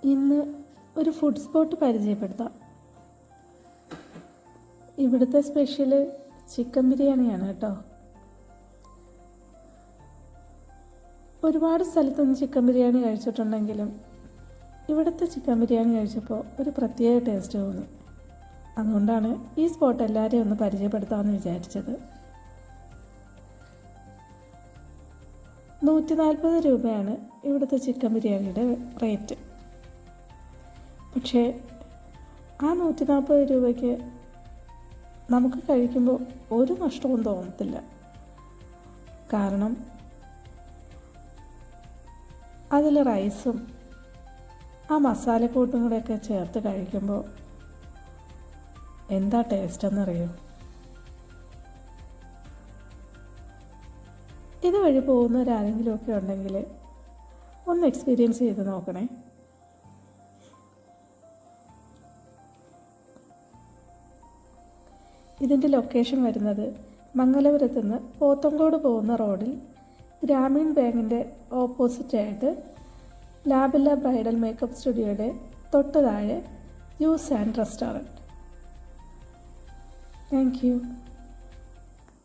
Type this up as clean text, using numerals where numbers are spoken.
ഇന്ന് ഒരു food spot പരിചയപ്പെടുത്താം. ഇവിടുത്തെ സ്പെഷ്യൽ ചിക്കൻ ബിരിയാണിയാണ് കേട്ടോ. ഒരുപാട് സ്ഥലത്തുനിന്ന് ചിക്കൻ ബിരിയാണി കഴിച്ചിട്ടുണ്ടെങ്കിലും ഇവിടുത്തെ ചിക്കൻ ബിരിയാണി കഴിച്ചപ്പോൾ ഒരു പ്രത്യേക ടേസ്റ്റ് തോന്നി. അതുകൊണ്ടാണ് ഈ സ്പോട്ട് എല്ലാവരെയും ഒന്ന് പരിചയപ്പെടുത്താമെന്ന് വിചാരിച്ചത്. 140 രൂപയാണ് ഇവിടുത്തെ ചിക്കൻ ബിരിയാണിയുടെ റേറ്റ്. പക്ഷേ ആ 140 രൂപയ്ക്ക് നമുക്ക് കഴിക്കുമ്പോൾ ഒരു നഷ്ടവും തോന്നത്തില്ല. കാരണം അതിൽ റൈസും ആ മസാലക്കൂട്ടും കൂടെയൊക്കെ ചേർത്ത് കഴിക്കുമ്പോൾ എന്താ ടേസ്റ്റ് എന്നറിയോ? ഇതുവഴി പോകുന്നവരാരെങ്കിലുമൊക്കെ ഉണ്ടെങ്കിൽ ഒന്ന് എക്സ്പീരിയൻസ് ചെയ്ത് നോക്കണേ. ഇതിൻ്റെ ലൊക്കേഷൻ വരുന്നത് മംഗലപുരത്ത് നിന്ന് പോത്തങ്കോട് പോകുന്ന റോഡിൽ ഗ്രാമീൺ ബാങ്കിൻ്റെ ഓപ്പോസിറ്റായിട്ട് ലാബില്ല ബ്രൈഡൽ മേക്കപ്പ് സ്റ്റുഡിയോയുടെ തൊട്ട് താഴെ juice and restaurant. Thank you.